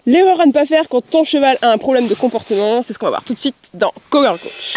L'erreur à ne pas faire quand ton cheval a un problème de comportement, c'est ce qu'on va voir tout de suite dans Cowgirl Coach.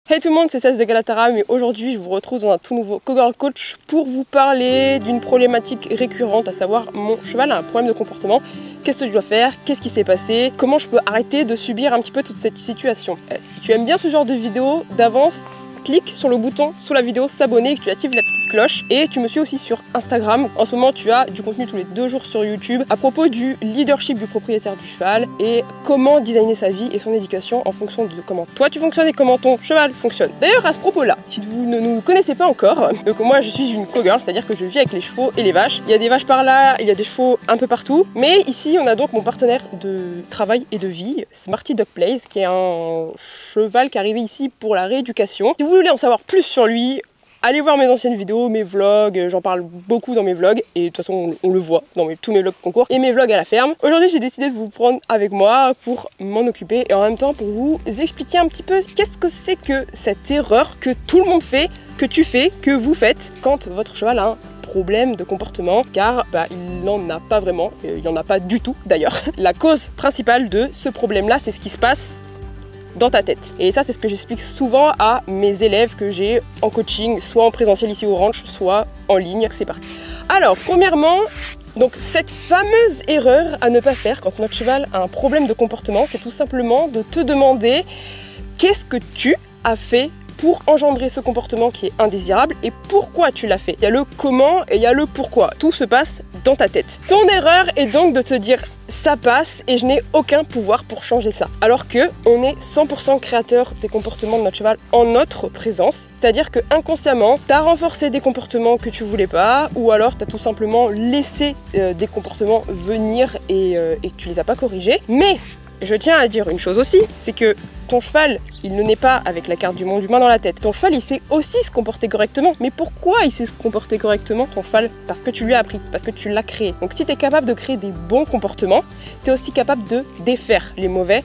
Hey tout le monde, c'est Cess de Galatara, mais aujourd'hui je vous retrouve dans un tout nouveau Cowgirl Coach pour vous parler d'une problématique récurrente, à savoir mon cheval a un problème de comportement. Qu'est-ce que je dois faire? Qu'est-ce qui s'est passé? Comment je peux arrêter de subir un petit peu toute cette situation? Si tu aimes bien ce genre de vidéo, d'avance, clique sur le bouton sous la vidéo s'abonner et que tu actives la petite cloche. Et tu me suis aussi sur Instagram. En ce moment, tu as du contenu tous les 2 jours sur YouTube à propos du leadership du propriétaire du cheval et comment designer sa vie et son éducation en fonction de comment toi tu fonctionnes et comment ton cheval fonctionne. D'ailleurs, à ce propos-là, si vous ne nous connaissez pas encore, donc moi je suis une cowgirl, c'est-à-dire que je vis avec les chevaux et les vaches. Il y a des vaches par là, il y a des chevaux un peu partout. Mais ici, on a donc mon partenaire de travail et de vie, Smarty Dog Plays, qui est un cheval qui est arrivé ici pour la rééducation. Si vous voulez en savoir plus sur lui, allez voir mes anciennes vidéos, mes vlogs, j'en parle beaucoup dans mes vlogs et de toute façon on le voit dans tous mes vlogs concours et mes vlogs à la ferme. Aujourd'hui j'ai décidé de vous prendre avec moi pour m'en occuper et en même temps pour vous expliquer un petit peu qu'est-ce que c'est que cette erreur que tout le monde fait, que tu fais, que vous faites quand votre cheval a un problème de comportement, car il n'en a pas vraiment, il n'y en a pas du tout d'ailleurs. La cause principale de ce problème là, c'est ce qui se passe dans ta tête. Et ça, c'est ce que j'explique souvent à mes élèves que j'ai en coaching, soit en présentiel ici au ranch, soit en ligne. C'est parti. Alors, premièrement, donc cette fameuse erreur à ne pas faire quand notre cheval a un problème de comportement, c'est tout simplement de te demander qu'est-ce que tu as fait pour engendrer ce comportement qui est indésirable et pourquoi tu l'as fait. Il y a le comment et il y a le pourquoi. Tout se passe dans ta tête. Ton erreur est donc de te dire ça passe et je n'ai aucun pouvoir pour changer ça. Alors que on est 100% créateur des comportements de notre cheval en notre présence. C'est-à-dire que inconsciemment, tu as renforcé des comportements que tu voulais pas ou alors tu as tout simplement laissé des comportements venir et que tu les as pas corrigés. Mais je tiens à dire une chose aussi, c'est que ton cheval, il ne naît pas avec la carte du monde humain dans la tête. Ton cheval, il sait aussi se comporter correctement. Mais pourquoi il sait se comporter correctement, ton cheval? Parce que tu lui as appris, parce que tu l'as créé. Donc si tu es capable de créer des bons comportements, tu es aussi capable de défaire les mauvais,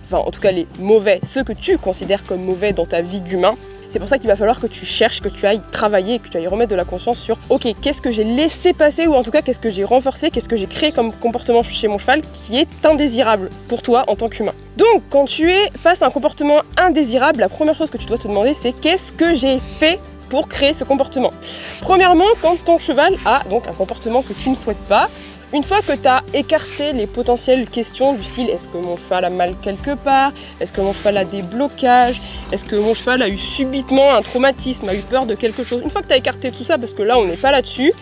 enfin en tout cas les mauvais, ceux que tu considères comme mauvais dans ta vie d'humain. C'est pour ça qu'il va falloir que tu cherches, que tu ailles travailler, que tu ailles remettre de la conscience sur ok, qu'est-ce que j'ai laissé passer ou en tout cas qu'est-ce que j'ai renforcé, qu'est-ce que j'ai créé comme comportement chez mon cheval qui est indésirable pour toi en tant qu'humain. Donc quand tu es face à un comportement indésirable, la première chose que tu dois te demander c'est qu'est-ce que j'ai fait pour créer ce comportement. Premièrement, quand ton cheval a donc un comportement que tu ne souhaites pas, une fois que tu as écarté les potentielles questions du style est-ce que mon cheval a mal quelque part, est-ce que mon cheval a des blocages, est-ce que mon cheval a eu subitement un traumatisme, a eu peur de quelque chose, une fois que tu as écarté tout ça, parce que là on n'est pas là-dessus,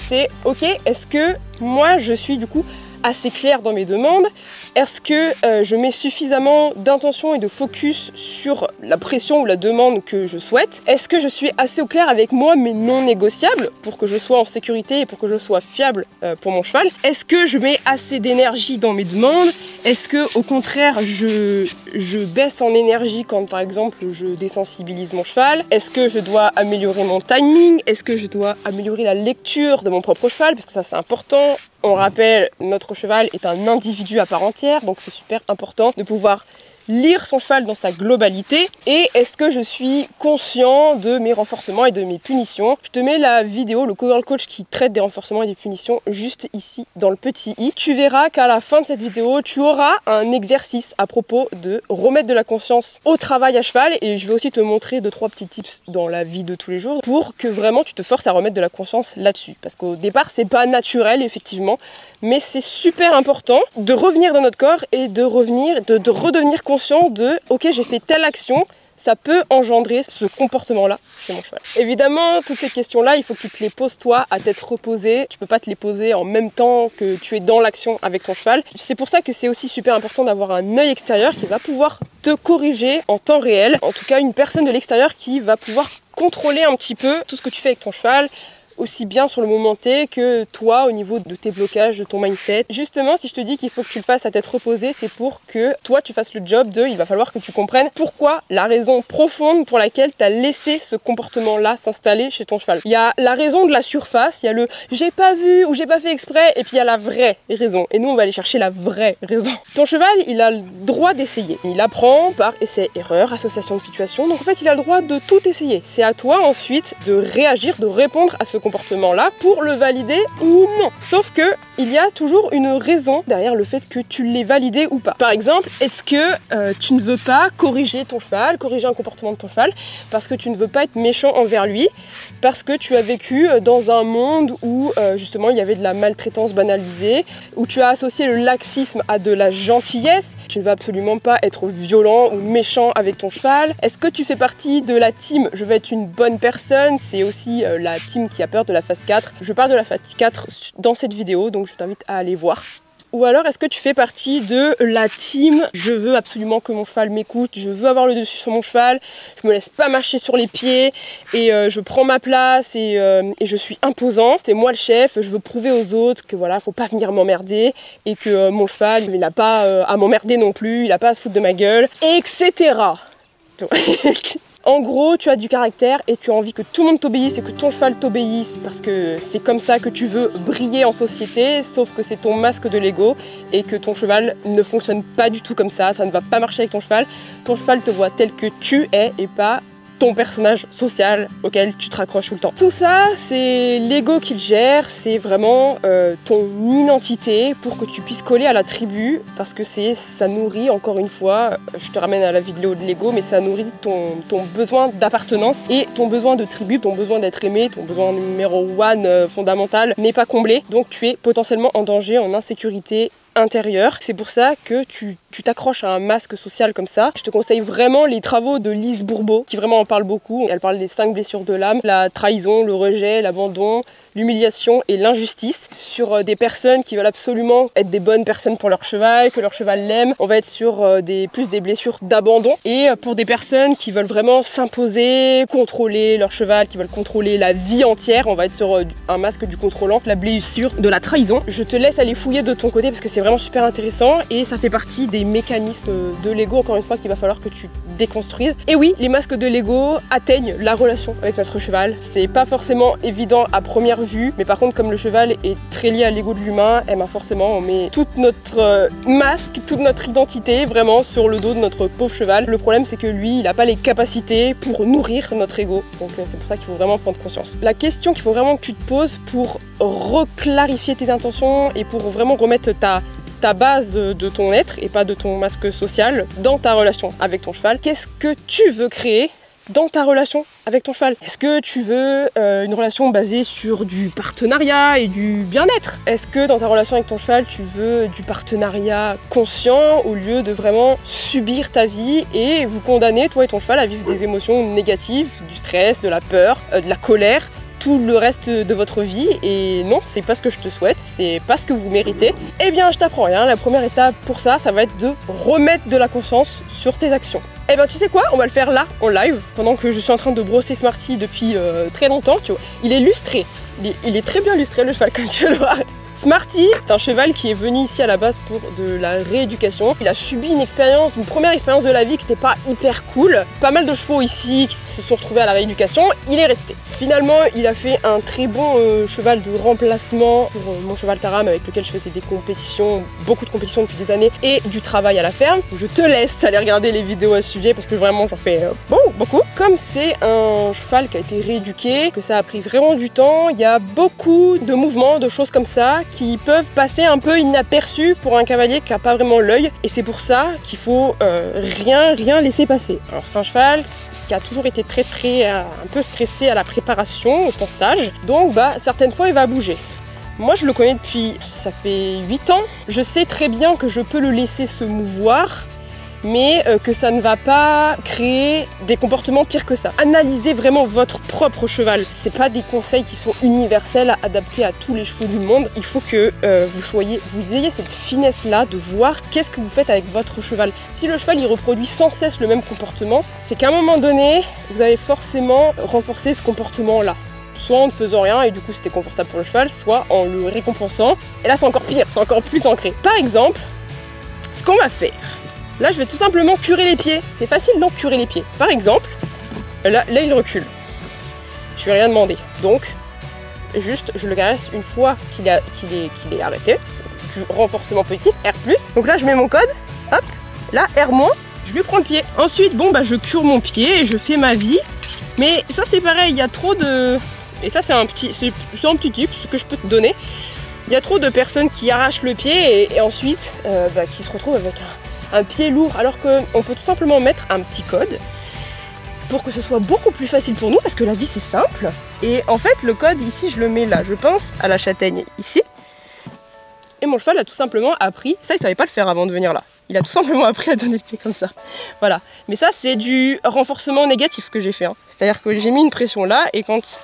c'est ok, est-ce que moi je suis du coup assez clair dans mes demandes? Est-ce que je mets suffisamment d'intention et de focus sur la pression ou la demande que je souhaite? Est-ce que je suis assez au clair avec moi mais non négociable pour que je sois en sécurité et pour que je sois fiable pour mon cheval? Est-ce que je mets assez d'énergie dans mes demandes? Est-ce que au contraire je baisse en énergie quand par exemple je désensibilise mon cheval? Est-ce que je dois améliorer mon timing? Est-ce que je dois améliorer la lecture de mon propre cheval? Parce que ça c'est important. On rappelle, notre cheval est un individu à part entière, donc c'est super important de pouvoir lire son cheval dans sa globalité. Et est-ce que je suis conscient de mes renforcements et de mes punitions? Je te mets la vidéo, le Cowgirl Coach qui traite des renforcements et des punitions juste ici dans le petit i. Tu verras qu'à la fin de cette vidéo, tu auras un exercice à propos de remettre de la conscience au travail à cheval et je vais aussi te montrer 2-3 petits tips dans la vie de tous les jours pour que vraiment tu te forces à remettre de la conscience là-dessus. Parce qu'au départ, c'est pas naturel effectivement, mais c'est super important de revenir dans notre corps et de revenir, de redevenir conscient de ok, j'ai fait telle action, ça peut engendrer ce comportement-là chez mon cheval. Évidemment, toutes ces questions-là, il faut que tu te les poses toi à tête reposée. Tu peux pas te les poser en même temps que tu es dans l'action avec ton cheval. C'est pour ça que c'est aussi super important d'avoir un œil extérieur qui va pouvoir te corriger en temps réel. En tout cas, une personne de l'extérieur qui va pouvoir contrôler un petit peu tout ce que tu fais avec ton cheval, aussi bien sur le moment T que toi au niveau de tes blocages, de ton mindset. Justement, si je te dis qu'il faut que tu le fasses à tête reposée, c'est pour que toi tu fasses le job de, il va falloir que tu comprennes pourquoi, la raison profonde pour laquelle tu as laissé ce comportement-là s'installer chez ton cheval. Il y a la raison de la surface, il y a le j'ai pas vu ou j'ai pas fait exprès, et puis il y a la vraie raison. Et nous on va aller chercher la vraie raison. Ton cheval, il a le droit d'essayer. Il apprend par essai-erreur, association de situations, donc en fait il a le droit de tout essayer. C'est à toi ensuite de réagir, de répondre à ce comportement-là pour le valider ou non. Sauf que il y a toujours une raison derrière le fait que tu l'aies validé ou pas. Par exemple, est-ce que tu ne veux pas corriger ton cheval, corriger un comportement de ton cheval, parce que tu ne veux pas être méchant envers lui, parce que tu as vécu dans un monde où justement il y avait de la maltraitance banalisée, où tu as associé le laxisme à de la gentillesse, tu ne veux absolument pas être violent ou méchant avec ton cheval. Est-ce que tu fais partie de la team je veux être une bonne personne, c'est aussi la team qui a peur de la phase 4. Je parle de la phase 4 dans cette vidéo, donc je t'invite à aller voir. Ou alors est-ce que tu fais partie de la team je veux absolument que mon cheval m'écoute, je veux avoir le dessus sur mon cheval, je me laisse pas marcher sur les pieds et je prends ma place et je suis imposant, c'est moi le chef, je veux prouver aux autres que voilà, faut pas venir m'emmerder et que mon cheval il n'a pas à m'emmerder non plus, il a pas à se foutre de ma gueule, etc. En gros, tu as du caractère et tu as envie que tout le monde t'obéisse et que ton cheval t'obéisse parce que c'est comme ça que tu veux briller en société, sauf que c'est ton masque de l'ego et que ton cheval ne fonctionne pas du tout comme ça ne va pas marcher avec ton cheval. Ton cheval te voit tel que tu es et pas ton personnage social auquel tu te raccroches tout le temps. Tout ça, c'est l'ego qui le gère, c'est vraiment ton identité pour que tu puisses coller à la tribu, parce que ça nourrit, encore une fois, je te ramène à la vidéo de l'ego, mais ça nourrit ton besoin d'appartenance et ton besoin de tribu, ton besoin d'être aimé, ton besoin numéro 1 fondamental n'est pas comblé, donc tu es potentiellement en danger, en insécurité intérieur. C'est pour ça que tu t'accroches à un masque social comme ça. Je te conseille vraiment les travaux de Lise Bourbeau, qui vraiment en parle beaucoup. Elle parle des 5 blessures de l'âme, la trahison, le rejet, l'abandon, l'humiliation et l'injustice, sur des personnes qui veulent absolument être des bonnes personnes pour leur cheval, que leur cheval l'aime. On va être sur plus des blessures d'abandon. Et pour des personnes qui veulent vraiment s'imposer, contrôler leur cheval, qui veulent contrôler la vie entière, on va être sur un masque du contrôlant, la blessure de la trahison. Je te laisse aller fouiller de ton côté parce que c'est vraiment super intéressant et ça fait partie des mécanismes de l'ego, encore une fois, qu'il va falloir que tu déconstruises. Et oui, les masques de l'ego atteignent la relation avec notre cheval. C'est pas forcément évident à première vue, mais par contre, comme le cheval est très lié à l'ego de l'humain, eh ben forcément, on met toute notre masque, toute notre identité vraiment sur le dos de notre pauvre cheval. Le problème, c'est que lui, il n'a pas les capacités pour nourrir notre ego. Donc c'est pour ça qu'il faut vraiment prendre conscience. La question qu'il faut vraiment que tu te poses pour reclarifier tes intentions et pour vraiment remettre ta base de ton être et pas de ton masque social dans ta relation avec ton cheval. Qu'est-ce que tu veux créer dans ta relation avec ton cheval? Est-ce que tu veux une relation basée sur du partenariat et du bien-être? Est-ce que dans ta relation avec ton cheval, tu veux du partenariat conscient au lieu de vraiment subir ta vie et vous condamner, toi et ton cheval, à vivre des émotions négatives, du stress, de la peur, de la colère, tout le reste de votre vie? Et non, c'est pas ce que je te souhaite, c'est pas ce que vous méritez. Eh bien, je t'apprends rien, la première étape pour ça, ça va être de remettre de la conscience sur tes actions. Eh ben, tu sais quoi, on va le faire là, en live, pendant que je suis en train de brosser Smarty depuis très longtemps, tu vois. Il est lustré, il est très bien lustré le cheval, comme tu peux le voir. Smarty, c'est un cheval qui est venu ici à la base pour de la rééducation. Il a subi une première expérience de la vie qui n'était pas hyper cool. Pas mal de chevaux ici qui se sont retrouvés à la rééducation. Il est resté. Finalement, il a fait un très bon cheval de remplacement pour mon cheval Taram avec lequel je faisais des compétitions, beaucoup de compétitions depuis des années et du travail à la ferme. Je te laisse aller regarder les vidéos à ce sujet parce que vraiment j'en fais beaucoup. Comme c'est un cheval qui a été rééduqué, que ça a pris vraiment du temps, il y a beaucoup de mouvements, de choses comme ça qui peuvent passer un peu inaperçus pour un cavalier qui n'a pas vraiment l'œil, et c'est pour ça qu'il faut rien laisser passer. Alors c'est un cheval qui a toujours été très un peu stressé à la préparation, au ponçage, donc certaines fois il va bouger. Moi je le connais depuis, ça fait 8 ans, je sais très bien que je peux le laisser se mouvoir, mais que ça ne va pas créer des comportements pires que ça. Analysez vraiment votre propre cheval. C'est pas des conseils qui sont universels, adaptés à tous les chevaux du monde. Il faut que vous ayez cette finesse-là de voir qu'est-ce que vous faites avec votre cheval. Si le cheval il reproduit sans cesse le même comportement, c'est qu'à un moment donné, vous avez forcément renforcé ce comportement-là. soit en ne faisant rien et du coup c'était confortable pour le cheval, soit en le récompensant. Et là c'est encore pire, c'est encore plus ancré. Par exemple, ce qu'on va faire, là je vais tout simplement curer les pieds. C'est facile non, curer les pieds. Par exemple, là il recule. Je lui ai rien demandé. Donc, juste je le caresse une fois qu'il est arrêté. Du renforcement positif, R+. Donc là je mets mon code, hop, là R-, je lui prends le pied. Ensuite, bon bah je cure mon pied et je fais ma vie. Mais ça c'est pareil, il y a trop de... Et ça c'est un petit tip que je peux te donner. Il y a trop de personnes qui arrachent le pied et ensuite qui se retrouvent avec un pied lourd. Alors qu'on peut tout simplement mettre un petit code pour que ce soit beaucoup plus facile pour nous parce que la vie c'est simple. Et en fait le code ici je le mets là, je pince à la châtaigne ici. Et mon cheval a tout simplement appris, ça il savait pas le faire avant de venir là. Il a tout simplement appris à donner le pied comme ça. Voilà. Mais ça, c'est du renforcement négatif que j'ai fait. Hein. C'est-à-dire que j'ai mis une pression là et quand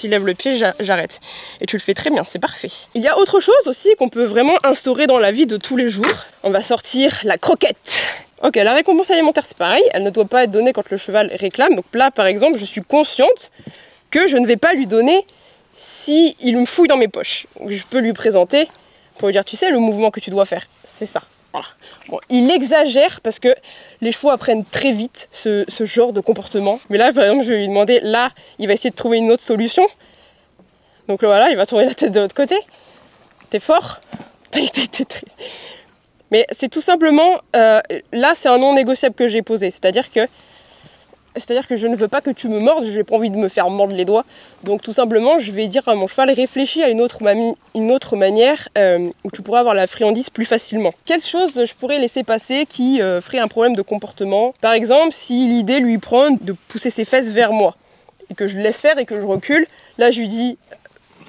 il lève le pied, j'arrête. Et tu le fais très bien, c'est parfait. Il y a autre chose aussi qu'on peut vraiment instaurer dans la vie de tous les jours. On va sortir la croquette. Ok, la récompense alimentaire, c'est pareil. Elle ne doit pas être donnée quand le cheval réclame. Donc là, par exemple, je suis consciente que je ne vais pas lui donner si il me fouille dans mes poches. Donc, je peux lui présenter pour lui dire, tu sais, le mouvement que tu dois faire, c'est ça. Voilà. Bon, il exagère parce que les chevaux apprennent très vite ce genre de comportement. Mais là, par exemple, je vais lui demander, là, il va essayer de trouver une autre solution. Donc voilà, il va tourner la tête de l'autre côté. T'es fort. Mais c'est tout simplement, là, c'est un non négociable que j'ai posé. C'est-à-dire que je ne veux pas que tu me mordes, je n'ai pas envie de me faire mordre les doigts. Donc tout simplement, je vais dire à mon cheval, réfléchis à une autre manière où tu pourrais avoir la friandise plus facilement. Quelle chose je pourrais laisser passer qui ferait un problème de comportement? Par exemple, si l'idée lui prend de pousser ses fesses vers moi, et que je laisse faire et que je recule, là je lui dis,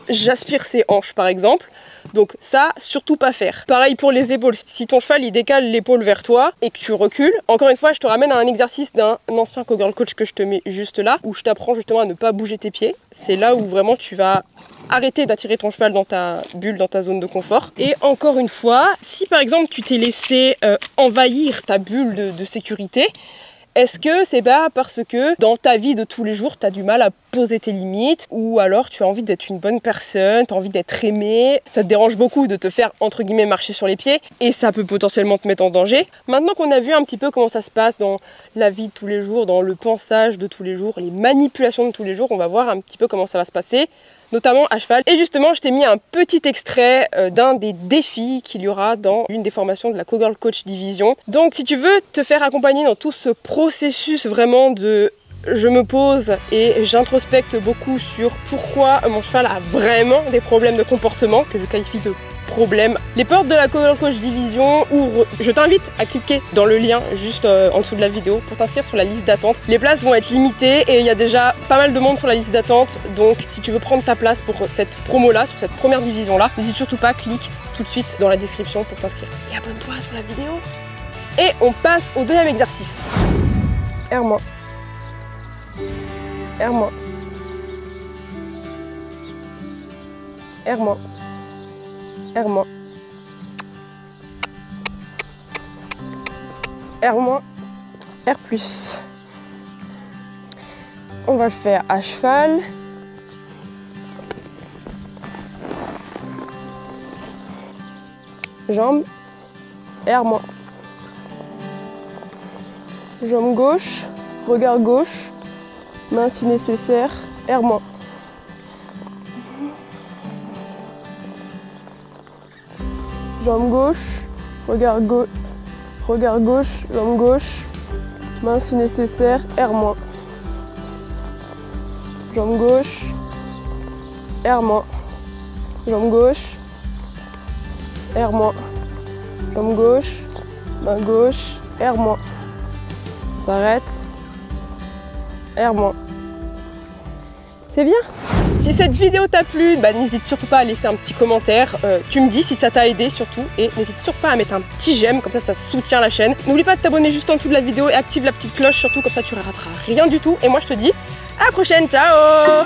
j'aspire ses hanches par exemple. Donc ça, surtout pas faire. Pareil pour les épaules. Si ton cheval il décale l'épaule vers toi et que tu recules, encore une fois, je te ramène à un exercice d'un ancien Cogirl Coach que je te mets juste là, où je t'apprends justement à ne pas bouger tes pieds. C'est là où vraiment tu vas arrêter d'attirer ton cheval dans ta bulle, dans ta zone de confort. Et encore une fois, si par exemple tu t'es laissé envahir ta bulle de sécurité, est-ce que c'est pas parce que dans ta vie de tous les jours, tu as du mal à poser tes limites ou alors tu as envie d'être une bonne personne, tu as envie d'être aimé, ça te dérange beaucoup de te faire entre guillemets marcher sur les pieds et ça peut potentiellement te mettre en danger. Maintenant qu'on a vu un petit peu comment ça se passe dans la vie de tous les jours, dans le pensage de tous les jours, les manipulations de tous les jours, on va voir un petit peu comment ça va se passer, notamment à cheval. Et justement, je t'ai mis un petit extrait d'un des défis qu'il y aura dans une des formations de la Cogirl Coach Division. Donc si tu veux te faire accompagner dans tout ce processus vraiment de je me pose et j'introspecte beaucoup sur pourquoi mon cheval a vraiment des problèmes de comportement, que je qualifie de problèmes. Les portes de la Cogirl Coach Division ouvrent. Je t'invite à cliquer dans le lien juste en dessous de la vidéo pour t'inscrire sur la liste d'attente. Les places vont être limitées et il y a déjà pas mal de monde sur la liste d'attente. Donc si tu veux prendre ta place pour cette promo-là, sur cette première division-là, n'hésite surtout pas, clique tout de suite dans la description pour t'inscrire. Et abonne-toi sur la vidéo. Et on passe au deuxième exercice. Erre-moi. Erre-moi. Erre-moi. Erre-moi. R-, R+. On va le faire à cheval. Jambe. R-. Jambe gauche. Regard gauche. Main si nécessaire. R-. Jambe gauche, regard gauche, jambe gauche, main si nécessaire, R-. Jambe gauche, R-. Jambe gauche, R-. Jambe gauche, main gauche, R-. On s'arrête, R-. C'est bien. Si cette vidéo t'a plu, n'hésite surtout pas à laisser un petit commentaire. Tu me dis si ça t'a aidé surtout. Et n'hésite surtout pas à mettre un petit j'aime, comme ça soutient la chaîne. N'oublie pas de t'abonner juste en dessous de la vidéo et active la petite cloche surtout, comme ça tu ne rateras rien du tout. Et moi je te dis à la prochaine, ciao!